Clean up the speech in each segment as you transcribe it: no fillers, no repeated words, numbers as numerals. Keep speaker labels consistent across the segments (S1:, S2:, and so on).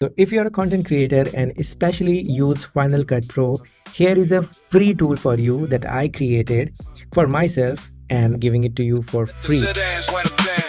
S1: So if you're a content creator and especially use Final Cut Pro, here is a free tool for you that I created for myself and giving it to you for free.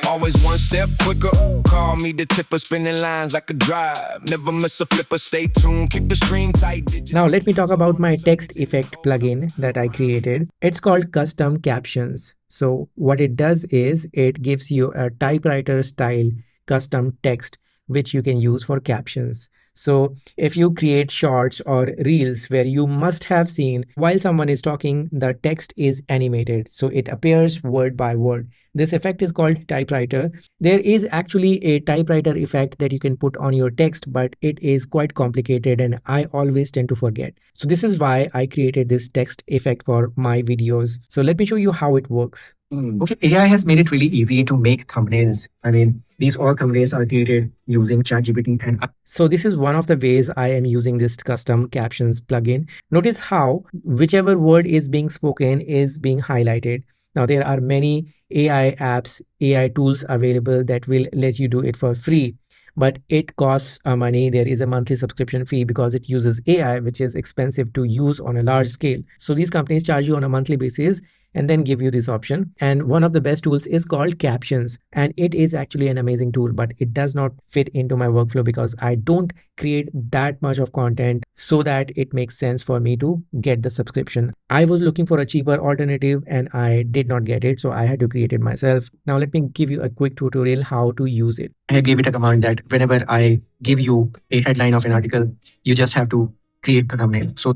S2: Always one step quicker. Call me the tipper, spinning lines like a drive. Never miss a flipper. Stay tuned, keep the stream tight.
S1: Now let me talk about my text effect plugin that I created. It's called Custom Captions. So what it does is it gives you a typewriter style custom text which you can use for captions. So if you create shorts or reels where you must have seen while someone is talking, the text is animated. So it appears word by word. This effect is called Typewriter. There is actually a typewriter effect that you can put on your text, but it is quite complicated and I always tend to forget. So this is why I created this text effect for my videos. So let me show you how it works.
S3: Okay, AI has made it really easy to make thumbnails. I mean, these all thumbnails are created using ChatGPT and
S1: so this is one of the ways I am using this custom captions plugin. Notice how whichever word is being spoken is being highlighted. Now there are many AI apps, AI tools available that will let you do it for free, but it costs money. There is a monthly subscription fee because it uses AI, which is expensive to use on a large scale. So these companies charge you on a monthly basis and then give you this option. And one of the best tools is called Captions. And it is actually an amazing tool, but it does not fit into my workflow because I don't create that much of content so that it makes sense for me to get the subscription. I was looking for a cheaper alternative and I did not get it. So I had to create it myself. Now let me give you a quick tutorial how to use it.
S3: I gave it a command that whenever I give you a headline of an article, you just have to create the thumbnail. So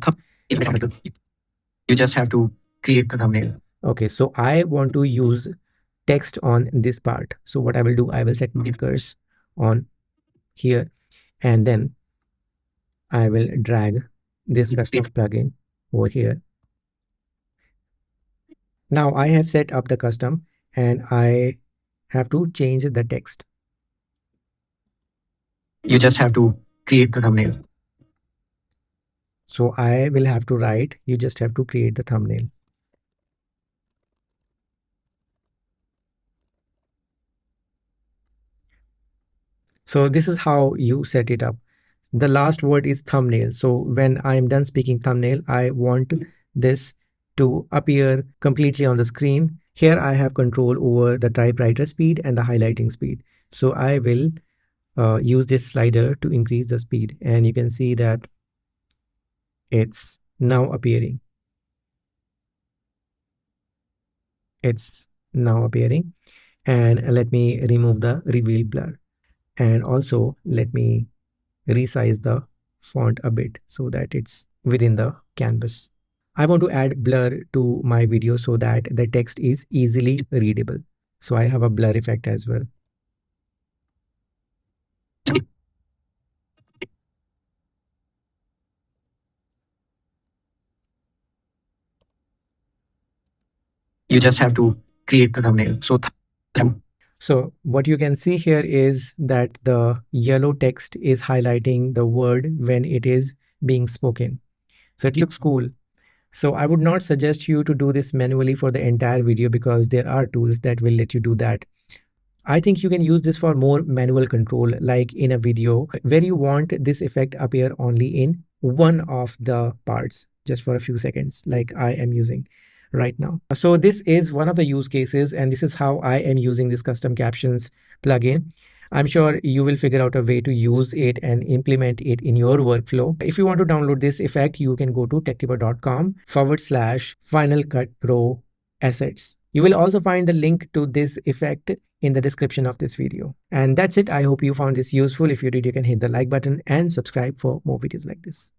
S3: you just have to create the thumbnail.
S1: Okay, so I want to use text on this part. So what I will do, I will set markers on here and then I will drag this custom plugin over here. Now I have set up the custom and I have to change the text.
S3: You just have to create the thumbnail.
S1: So I will have to write, you just have to create the thumbnail. So this is how you set it up. The last word is thumbnail. So when I'm done speaking thumbnail, I want this to appear completely on the screen. Here I have control over the typewriter speed and the highlighting speed. So I will use this slider to increase the speed and you can see that it's now appearing. It's now appearing. And let me remove the reveal blur. And also let me resize the font a bit so that it's within the canvas. I want to add blur to my video so that the text is easily readable. So I have a blur effect as well.
S3: You just have to create the thumbnail.
S1: So what you can see here is that the yellow text is highlighting the word when it is being spoken. So it looks cool. So I would not suggest you to do this manually for the entire video because there are tools that will let you do that. I think you can use this for more manual control, like in a video where you want this effect appear only in one of the parts just for a few seconds, like I am using right now. So this is one of the use cases and this is how I am using this custom captions plugin. I'm sure you will figure out a way to use it and implement it in your workflow. If you want to download this effect, you can go to techtipper.com/Final Cut Pro assets. You will also find the link to this effect in the description of this video. And that's it. I hope you found this useful. If you did, you can hit the like button and subscribe for more videos like this.